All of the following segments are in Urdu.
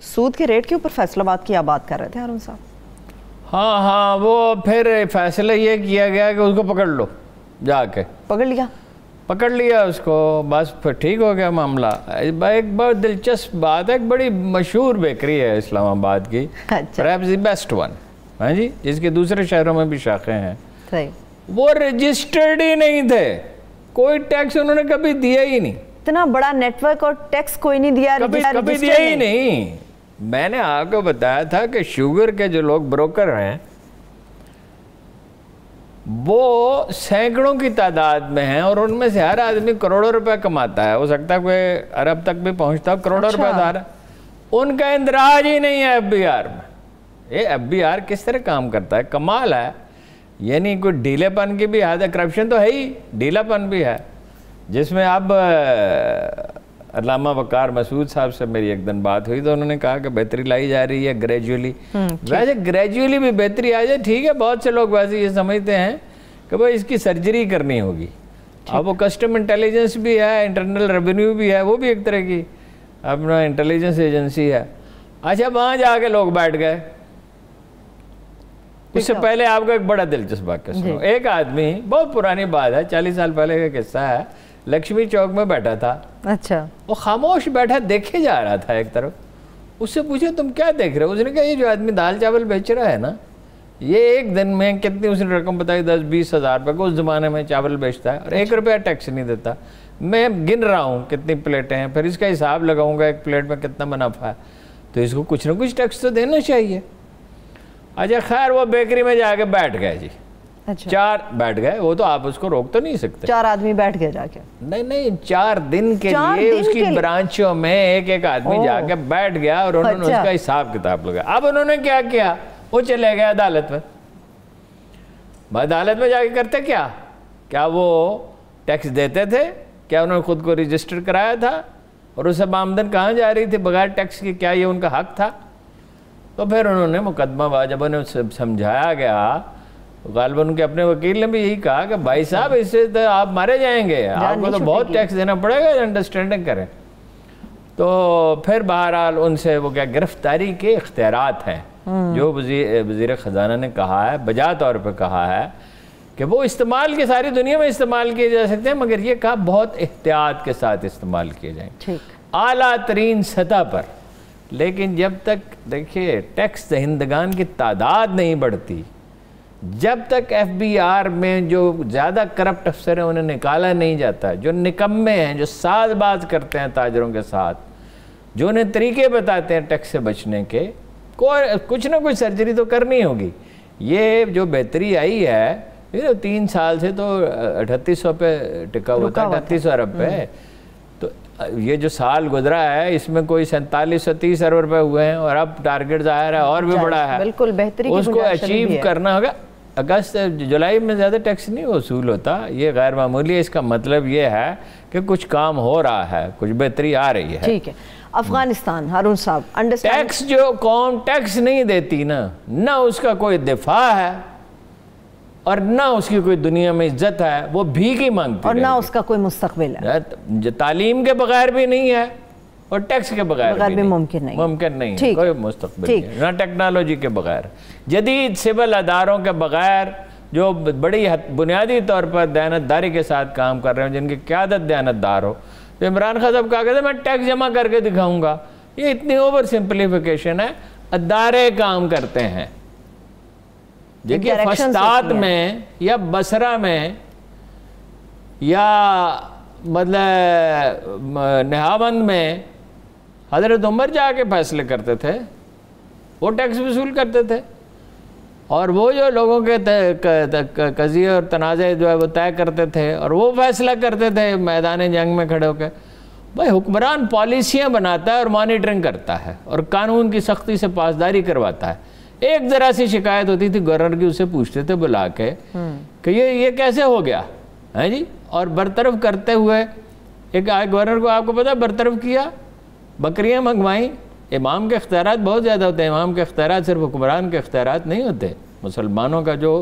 سود کے ریٹ کے اوپر فیصلہ باد کی آپ بات کر رہے تھے ہارون صاحب. ہاں وہ پھر فیصلہ یہ کیا گیا کہ اس کو پکڑ لو، جا کے پکڑ لیا اس کو، بس پھر ٹھیک ہو گیا معاملہ. ایک بہت دلچسپ بات ہے، ایک بڑی مشہور بیکری ہے اسلام آباد کی، پرہیپس دی بیسٹ ون، ہاں جی، جس کے دوسرے شہروں میں بھی شاخیں ہیں. وہ رجسٹرڈ ہی نہیں تھے، کوئی ٹیکس انہوں نے کبھی دیا ہی نہیں. اتنا بڑا نیٹ ورک اور ٹیکس کوئی نہیں دیا، کبھی دیا ہی نہیں. میں نے آپ کو بتایا تھا کہ شوگر کے جو لوگ بروکر ہیں وہ سینکڑوں کی تعداد میں ہیں، اور ان میں سے ہر آدمی کروڑوں روپے کماتا ہے. ہو سکتا ہے کوئی ارب تک بھی پہنچتا ہو، کروڑوں روپے دار ہے. ان کا اندراج ہی نہیں ہے FBR میں. یہ FBR کس طرح کام کرتا ہے، کمال ہے. یعنی کوئی ڈھیلے پن کی بھی حد ہے، کرپشن تو ہے ہی، ڈھیلا پن بھی ہے، جس میں اب علامہ وقار مسعود صاحب سے میری ایک دن بات ہوئی تو انہوں نے کہا کہ بہتری لائی جا رہی ہے گریجولی. ویسے گریجولی بھی بہتری آ جائے ٹھیک ہے. بہت سے لوگ ویسے یہ سمجھتے ہیں کہ بھائی اس کی سرجری کرنی ہوگی. اب وہ کسٹم انٹیلیجنس بھی ہے، انٹرنل ریونیو بھی ہے، وہ بھی ایک طرح کی اپنا انٹیلیجنس ایجنسی ہے. اچھا وہاں جا کے لوگ بیٹھ گئے. اس سے پہلے آپ کو ایک بڑا دلچسپ واقعہ سنو. ایک آدمی، بہت پرانی بات ہے، 40 سال پہلے کا قصہ ہے، لکشمی چوک میں بیٹھا تھا. اچھا. وہ خاموش بیٹھا دیکھے جا رہا تھا ایک طرف. اس سے پوچھا تم کیا دیکھ رہے ہو؟ اس نے کہا یہ جو آدمی دال چاول بیچ رہا ہے نا، یہ ایک دن میں کتنی اس نے رقم بتائی، 10-20 ہزار روپے کو اس زمانے میں چاول بیچتا ہے اور 1 روپیہ ٹیکس نہیں دیتا. میں گن رہا ہوں کتنی پلیٹیں ہیں، پھر اس کا حساب لگاؤں گا ایک پلیٹ میں کتنا منافع ہے، تو اس کو کچھ نہ کچھ ٹیکس تو دینا چاہیے. اچھا خیر وہ بیکری میں جا کے بیٹھ گئے جی. 4 بیٹھ گئے. وہ تو آپ اس کو روک تو نہیں سکتے. 4 آدمی بیٹھ گئے جا کے؟ نہیں 4 دن کے لیے اس کی برانچوں میں ایک آدمی جا کے بیٹھ گیا اور انہوں نے اس کا حساب کتاب لگا. اب انہوں نے کیا کیا، وہ چلے گئے عدالت میں. عدالت میں جا کے کرتے کیا وہ ٹیکس دیتے تھے؟ کیا انہوں نے خود کو رجسٹر کرایا تھا؟ اور اس سے آمدن کہاں جا رہی تھی بغیر ٹیکس کی؟ کیا یہ ان کا حق تھا؟ تو پھر انہوں نے مقدمہ، جب انہیں سمجھایا گیا، غالباً ان کے اپنے وکیل نے بھی یہی کہا کہ بھائی صاحب اس سے تو آپ مارے جائیں گے، آپ کو تو بہت ٹیکس دینا پڑے گا، انڈرسٹینڈنگ کریں. تو پھر بہرحال ان سے وہ کیا گرفتاری کے اختیارات ہیں جو وزیر خزانہ نے کہا ہے، بجا طور پہ کہا ہے کہ وہ استعمال کے ساری دنیا میں استعمال کیے جا سکتے ہیں، مگر یہ کہا بہت احتیاط کے ساتھ استعمال کیے جائیں، اعلیٰ ترین سطح پر. لیکن جب تک دیکھیے ٹیکس دہندگان کی تعداد نہیں بڑھتی، جب تک FBR میں جو زیادہ کرپٹ افسر ہیں انہیں نکالا نہیں جاتا، جو نکمے ہیں، جو ساز باز کرتے ہیں تاجروں کے ساتھ، جو انہیں طریقے بتاتے ہیں ٹیکس سے بچنے کے، کچھ نہ کچھ سرجری تو کرنی ہوگی. یہ جو بہتری آئی ہے 3 سال سے تو 3800 پہ ٹکا ہوا تھا، 3800 ارب پہ. تو یہ جو سال گزرا ہے اس میں کوئی 4730 ارب روپے ہوئے ہیں، اور اب ٹارگٹ ظاہر ہے اور بھی بڑا ہے. بالکل بہتری اس کو اچیو کرنا ہوگا. اگست جولائی میں زیادہ ٹیکس نہیں وصول ہوتا، یہ غیر معمولی ہے. اس کا مطلب یہ ہے کہ کچھ کام ہو رہا ہے، کچھ بہتری آ رہی ہے. ٹھیک ہے. افغانستان، ہارون صاحب، ٹیکس جو قوم ٹیکس نہیں دیتی نا، نہ اس کا کوئی دفاع ہے اور نہ اس کی کوئی دنیا میں عزت ہے، وہ بھیک ہی مانگتی اور نہ اس کا کوئی مستقبل ہے. تعلیم کے بغیر بھی نہیں ہے اور ٹیکس کے بغیر بھی ممکن نہیں ہے، کوئی مستقبل نہیں ہے. نہ ٹیکنالوجی کے بغیر، جدید سول اداروں کے بغیر جو بڑی بنیادی طور پر دیانتداری کے ساتھ کام کر رہے ہیں، جن کی قیادت دیانتدار ہو. تو عمران خان صاحب کہا کہ میں ٹیکس جمع کر کے دکھاؤں گا، یہ اتنی اوور سمپلیفیکیشن ہے. ادارے کام کرتے ہیں. دیکھیے فسطاط میں یا بصرہ میں یا مطلب نہاوند میں حضرت عمر جا کے فیصلے کرتے تھے، وہ ٹیکس وصول کرتے تھے، اور وہ جو لوگوں کے قضیے اور تنازع جو ہے وہ طے کرتے تھے اور وہ فیصلہ کرتے تھے میدان جنگ میں کھڑے ہو کے. بھائی حکمران پالیسیاں بناتا ہے اور مانیٹرنگ کرتا ہے اور قانون کی سختی سے پاسداری کرواتا ہے. ایک ذرا سی شکایت ہوتی تھی گورنر کی، اسے پوچھتے تھے بلا کے کہ یہ کیسے ہو گیا ہے جی، اور برطرف کرتے ہوئے ایک گورنر کو آپ کو پتہ برطرف کیا، بکریاں منگوائیں. امام کے اختیارات بہت زیادہ ہوتے ہیں. امام کے اختیارات صرف حکمران کے اختیارات نہیں ہوتے. مسلمانوں کا جو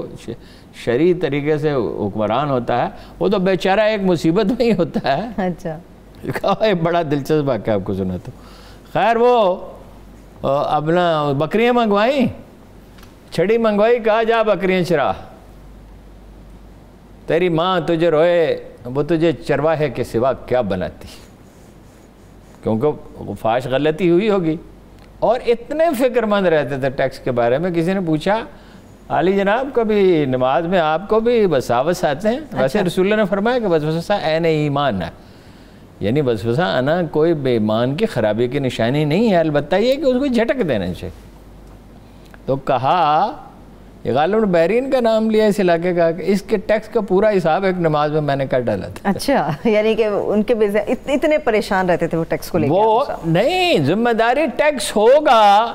شرعی طریقے سے حکمران ہوتا ہے وہ تو بیچارہ ایک مصیبت میں ہی ہوتا ہے. اچھا ایک بڑا دلچسپ واقعہ آپ کو سناتا ہوں. خیر وہ اپنا بکریاں منگوائیں، چھڑی منگوائی، کہا جا بکریاں چرا، تیری ماں تجھے روئے وہ تجھے چرواہے کے سوا کیا بناتی، کیونکہ فاش غلطی ہوئی ہوگی. اور اتنے فکر مند رہتے تھے ٹیکس کے بارے میں. کسی نے پوچھا علی جناب کبھی نماز میں آپ کو بھی وساوس آتے ہیں؟ ویسے رسول اللہ نے فرمایا کہ وسوسہ عین ایمان ہے، یعنی وسوسہ آنا کوئی بے ایمان کی خرابی کی نشانی نہیں ہے، البتہ یہ کہ اس کو جھٹک دینا چاہیے. تو کہا یہ غالب بحرین کا نام لیا اس علاقے کا کہ اس کے ٹیکس کا پورا حساب ایک نماز میں نے کر ڈالا تھا. اچھا، یعنی کہ ان کے اتنے پریشان رہتے تھے وہ ٹیکس کو لے کے. وہ نہیں، ذمہ داری ٹیکس ہوگا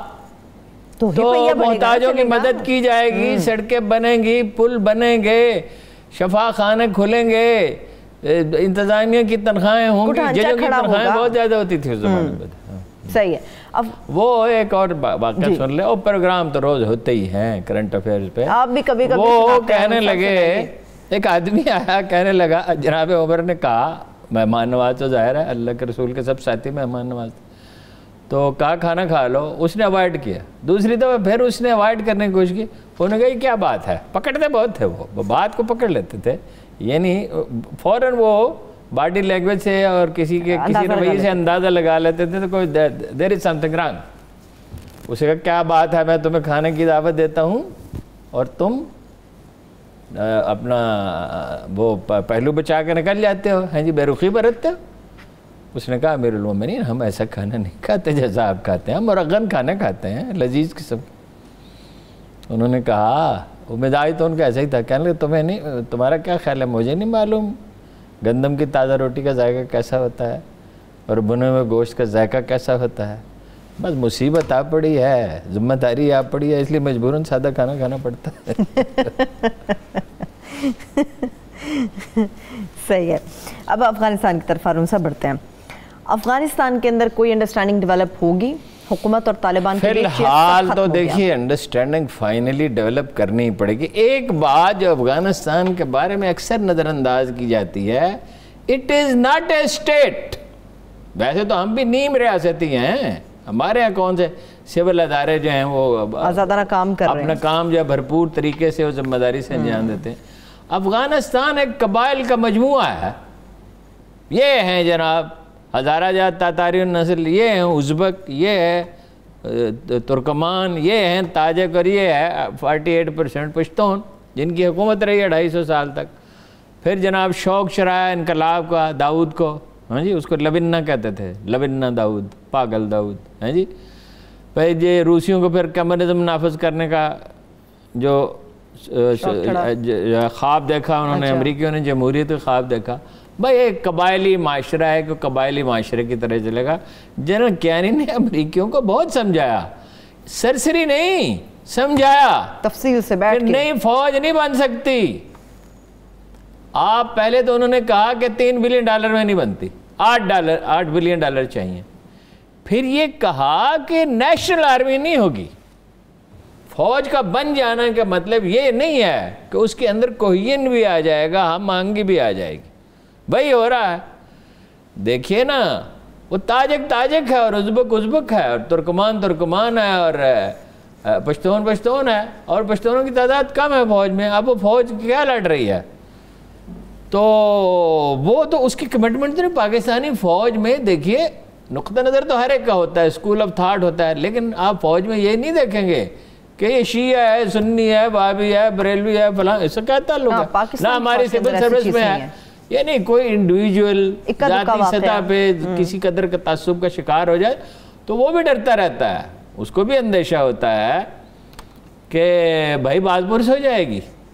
تو محتاجوں کی مدد کی جائے گی، سڑکیں بنیں گی، پل بنیں گے، شفا خانے کھلیں گے، انتظامیہ کی تنخواہیں ہوں گی. ججوں کی تنخواہیں بہت زیادہ ہوتی تھی اس زمانے میں. صحیح ہے. اب وہ ایک اور واقعہ سن لے، اور پروگرام تو روز ہوتے ہی ہیں کرنٹ افیئرز پہ. آپ بھی کبھی کبھی وہ کہنے لگے، ایک آدمی آیا کہنے لگا، جناب عمر نے کہا، مہمان نواز تو ظاہر ہے اللہ کے رسول کے سب ساتھی مہمان نواز، تو کہا کھانا کھا لو، اس نے اوائڈ کیا. دوسری دفعہ پھر اس نے اوائڈ کرنے کی کوشش کی. انہوں نے کہا یہ کیا بات ہے، پکڑتے بہت تھے، وہ بات کو پکڑ لیتے تھے، یعنی فوراً وہ باڈی لینگویج سے اور کسی رویے سے اندازہ لگا لیتے تھے. تو کوئی دیر از سم تھنگ رانگ. اسے کہا کیا بات ہے، میں تمہیں کھانے کی دعوت دیتا ہوں اور تم اپنا وہ پہلو بچا کے نکل جاتے ہو، ہیں جی بے رخی برتتے ہو. اس نے کہا امیر المومنین ہم ایسا کھانا نہیں کھاتے جیسا آپ کھاتے ہیں، ہم مرغن کھانے کھاتے ہیں، لذیذ قسم. انہوں نے کہا وہ مزاج تو ان کا ایسا ہی تھا. کہنے لگے تمہیں نہیں، تمہارا کیا خیال ہے، مجھے نہیں معلوم گندم کی تازہ روٹی کا ذائقہ کیسا ہوتا ہے اور بنے ہوئے گوشت کا ذائقہ کیسا ہوتا ہے. بس مصیبت آ پڑی ہے، ذمہ داری آ پڑی ہے، اس لیے مجبوراً سادہ کھانا کھانا پڑتا ہے. صحیح ہے. اب افغانستان کی طرف ہارون صاحب بڑھتے ہیں. افغانستان کے اندر کوئی انڈرسٹینڈنگ ڈیولپ ہوگی حکومت اور طالبان کے بیچ؟ فی الحال تو دیکھیے انڈرسٹینڈنگ فائنلی ڈیولپ کرنی پڑے گی. ایک بات جو افغانستان کے بارے میں اکثر نظر انداز کی جاتی ہے، it is not a state. ویسے تو ہم بھی نیم ریاستی ہیں، ہمارے یہاں کون سے سول ادارے جو ہیں وہ آزادانہ کام کر رہے ہیں، اپنا کام جو ہے بھرپور طریقے سے وہ ذمہ داری سے انجام دیتے ہیں. افغانستان ایک قبائل کا مجموعہ ہے. یہ ہیں جناب ہزارہ جات تاتاری نسل، یہ ہیں ازبک، یہ ہے ترکمان، یہ ہیں تاجک، اور یہ ہے 48% پشتون جن کی حکومت رہی ہے 250 سال تک. پھر جناب شوق شرائع انقلاب کا داؤد کو، ہاں جی اس کو لبنہ کہتے تھے، لبنہ داؤد، پاگل داؤد، ہاں جی. پھر یہ روسیوں کو پھر کمیونزم نافذ کرنے کا جو خواب دیکھا انہوں نے، امریکیوں نے جمہوریت کا خواب دیکھا. بھائی ایک قبائلی معاشرہ ہے کہ قبائلی معاشرے کی طرح چلے گا. جنرل کیانی نے امریکیوں کو بہت سمجھایا، سرسری نہیں سمجھایا، تفصیل سے بیٹھ کے نہیں فوج نہیں بن سکتی. آپ پہلے تو انہوں نے کہا کہ $3 بلین میں نہیں بنتی، $8 بلین چاہیے. پھر یہ کہا کہ نیشنل آرمی نہیں ہوگی. فوج کا بن جانا کا مطلب یہ نہیں ہے کہ اس کے اندر کوہین بھی آ جائے گا، ہم آہنگی بھی آ جائے گی. بھائی ہو رہا ہے، دیکھیے نا، وہ تاجک ہے اور ازبک ہے اور ترکمان ہے اور پشتون ہے، اور پشتونوں کی تعداد کم ہے فوج میں. اب وہ فوج کیا لڑ رہی ہے؟ تو وہ تو اس کی کمٹمنٹ تو پاکستانی فوج میں دیکھیے، نقطہ نظر تو ہر ایک کا ہوتا ہے، اسکول آف تھاٹ ہوتا ہے، لیکن آپ فوج میں یہ نہیں دیکھیں گے کہ یہ شیعہ ہے، سنی ہے، وہابی ہے، بریلوی ہے، فلاں، اس سے کیا تعلق ہے؟ نہ ہماری سول سروس میں ہے. یعنی کوئی انڈیویجول ذاتی سطح پہ کسی قدر کا تعصب کا شکار ہو جائے تو وہ بھی ڈرتا رہتا ہے، اس کو بھی اندیشہ ہوتا ہے کہ بھائی باز پرس ہو جائے گی.